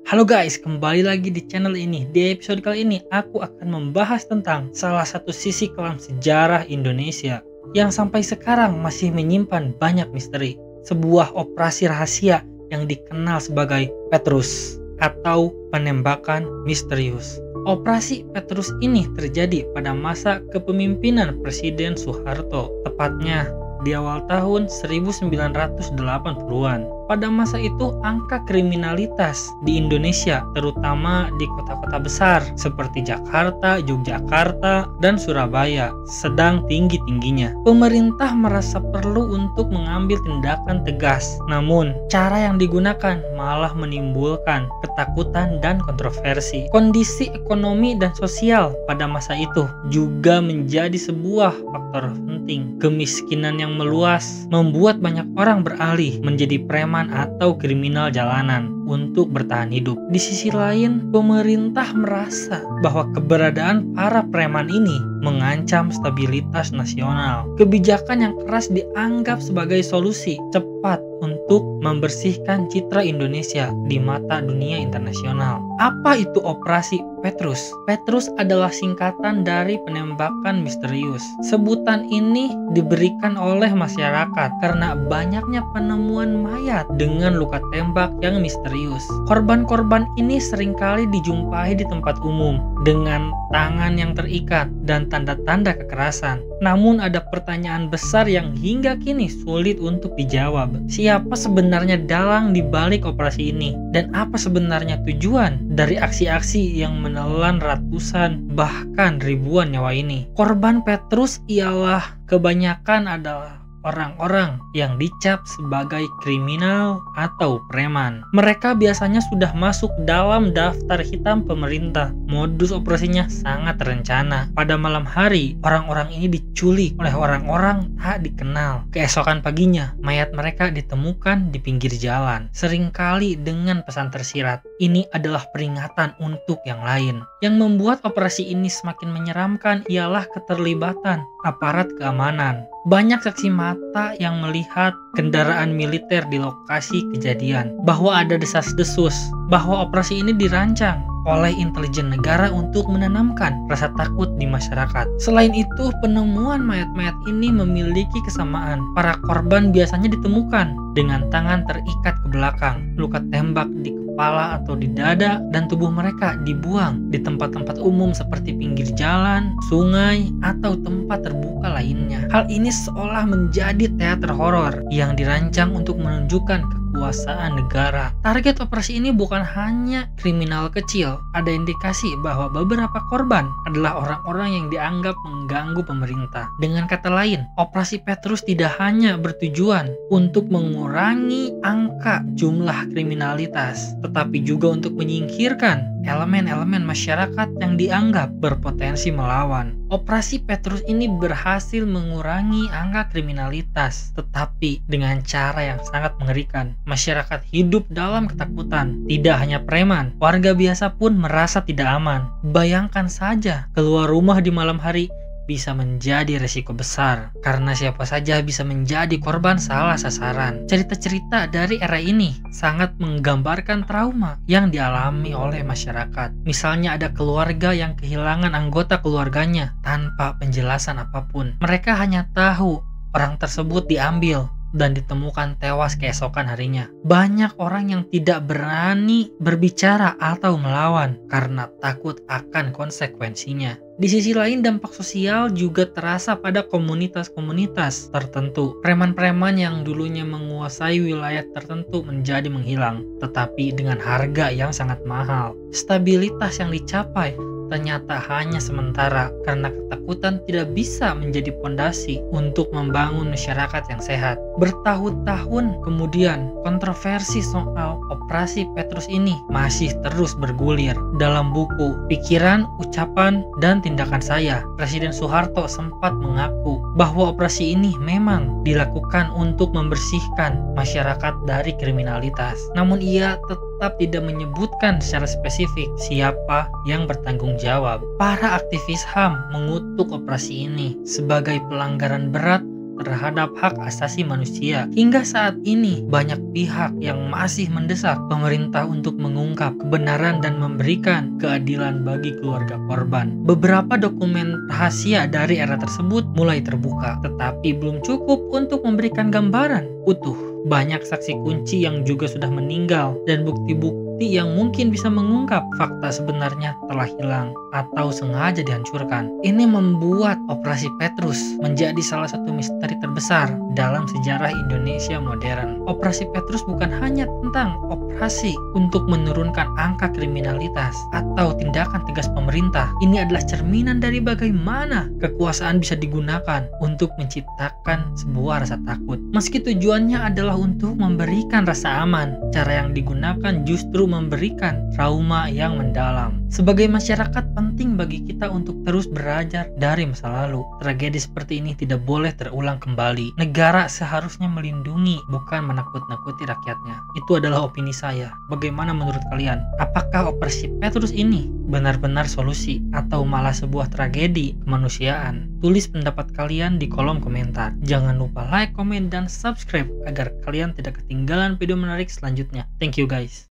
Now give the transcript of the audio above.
Halo guys, kembali lagi di channel ini. Di episode kali ini aku akan membahas tentang salah satu sisi kelam sejarah Indonesia yang sampai sekarang masih menyimpan banyak misteri. Sebuah operasi rahasia yang dikenal sebagai Petrus atau penembakan misterius. Operasi Petrus ini terjadi pada masa kepemimpinan Presiden Soeharto, tepatnya di awal tahun 1980-an. Pada masa itu, angka kriminalitas di Indonesia, terutama di kota-kota besar seperti Jakarta, Yogyakarta, dan Surabaya, sedang tinggi-tingginya. Pemerintah merasa perlu untuk mengambil tindakan tegas, namun cara yang digunakan malah menimbulkan ketakutan dan kontroversi. Kondisi ekonomi dan sosial pada masa itu juga menjadi sebuah faktor penting. Kemiskinan yang meluas membuat banyak orang beralih menjadi preman atau kriminal jalanan untuk bertahan hidup. Di sisi lain, pemerintah merasa bahwa keberadaan para preman ini mengancam stabilitas nasional. Kebijakan yang keras dianggap sebagai solusi cepat untuk membersihkan citra Indonesia di mata dunia internasional. Apa itu operasi Petrus? Petrus adalah singkatan dari penembakan misterius. Sebutan ini diberikan oleh masyarakat karena banyaknya penemuan mayat dengan luka tembak yang misterius. Korban-korban ini seringkali dijumpai di tempat umum dengan tangan yang terikat dan tanda-tanda kekerasan. Namun ada pertanyaan besar yang hingga kini sulit untuk dijawab. Siapa sebenarnya dalang di balik operasi ini? Dan apa sebenarnya tujuan dari aksi-aksi yang menelan ratusan bahkan ribuan nyawa ini? Korban Petrus ialah kebanyakan adalah orang-orang yang dicap sebagai kriminal atau preman. Mereka biasanya sudah masuk dalam daftar hitam pemerintah. Modus operasinya sangat terencana. Pada malam hari, orang-orang ini diculik oleh orang-orang tak dikenal. Keesokan paginya, mayat mereka ditemukan di pinggir jalan, seringkali dengan pesan tersirat. Ini adalah peringatan untuk yang lain. Yang membuat operasi ini semakin menyeramkan ialah keterlibatan aparat keamanan. Banyak saksi mata yang melihat kendaraan militer di lokasi kejadian, bahwa ada desas-desus, bahwa operasi ini dirancang oleh intelijen negara untuk menanamkan rasa takut di masyarakat. Selain itu, penemuan mayat-mayat ini memiliki kesamaan. Para korban biasanya ditemukan dengan tangan terikat ke belakang, luka tembak di kepala atau di dada, dan tubuh mereka dibuang di tempat-tempat umum seperti pinggir jalan, sungai, atau tempat terbuka lainnya. Hal ini seolah menjadi teater horor yang dirancang untuk menunjukkan kekuasaan negara. Target operasi ini bukan hanya kriminal kecil. Ada indikasi bahwa beberapa korban adalah orang-orang yang dianggap mengganggu pemerintah. Dengan kata lain, operasi Petrus tidak hanya bertujuan untuk mengurangi angka jumlah kriminalitas, tetapi juga untuk menyingkirkan elemen-elemen masyarakat yang dianggap berpotensi melawan. Operasi Petrus ini berhasil mengurangi angka kriminalitas, tetapi dengan cara yang sangat mengerikan. Masyarakat hidup dalam ketakutan. Tidak hanya preman, warga biasa pun merasa tidak aman. Bayangkan saja, keluar rumah di malam hari bisa menjadi resiko besar karena siapa saja bisa menjadi korban salah sasaran. Cerita-cerita dari era ini sangat menggambarkan trauma yang dialami oleh masyarakat. Misalnya ada keluarga yang kehilangan anggota keluarganya tanpa penjelasan apapun. Mereka hanya tahu orang tersebut diambil dan ditemukan tewas keesokan harinya. Banyak orang yang tidak berani berbicara atau melawan karena takut akan konsekuensinya. Di sisi lain, dampak sosial juga terasa pada komunitas-komunitas tertentu. Preman-preman yang dulunya menguasai wilayah tertentu menjadi menghilang, tetapi dengan harga yang sangat mahal. Stabilitas yang dicapai ternyata hanya sementara karena ketakutan tidak bisa menjadi pondasi untuk membangun masyarakat yang sehat. Bertahun-tahun kemudian, kontroversi soal operasi Petrus ini masih terus bergulir. Dalam buku Pikiran, Ucapan, dan Tindakan Saya, Presiden Soeharto sempat mengaku bahwa operasi ini memang dilakukan untuk membersihkan masyarakat dari kriminalitas. Namun ia tetap tidak menyebutkan secara spesifik siapa yang bertanggung jawab. Para aktivis HAM mengutuk operasi ini sebagai pelanggaran berat terhadap hak asasi manusia. Hingga saat ini, banyak pihak yang masih mendesak pemerintah untuk mengungkap kebenaran dan memberikan keadilan bagi keluarga korban. Beberapa dokumen rahasia dari era tersebut mulai terbuka, tetapi belum cukup untuk memberikan gambaran utuh. Banyak saksi kunci yang juga sudah meninggal dan bukti-bukti yang mungkin bisa mengungkap fakta sebenarnya telah hilang atau sengaja dihancurkan. Ini membuat Operasi Petrus menjadi salah satu misteri terbesar dalam sejarah Indonesia modern. Operasi Petrus bukan hanya tentang operasi untuk menurunkan angka kriminalitas atau tindakan tegas pemerintah. Ini adalah cerminan dari bagaimana kekuasaan bisa digunakan untuk menciptakan sebuah rasa takut. Meski tujuannya adalah untuk memberikan rasa aman, cara yang digunakan justru memberikan trauma yang mendalam. Sebagai masyarakat, penting bagi kita untuk terus belajar dari masa lalu. Tragedi seperti ini tidak boleh terulang kembali. Negara seharusnya melindungi, bukan menakut-nakuti rakyatnya. Itu adalah opini saya. Bagaimana menurut kalian? Apakah Operasi Petrus ini benar-benar solusi atau malah sebuah tragedi kemanusiaan? Tulis pendapat kalian di kolom komentar. Jangan lupa like, komen, dan subscribe agar kalian tidak ketinggalan video menarik selanjutnya. Thank you guys.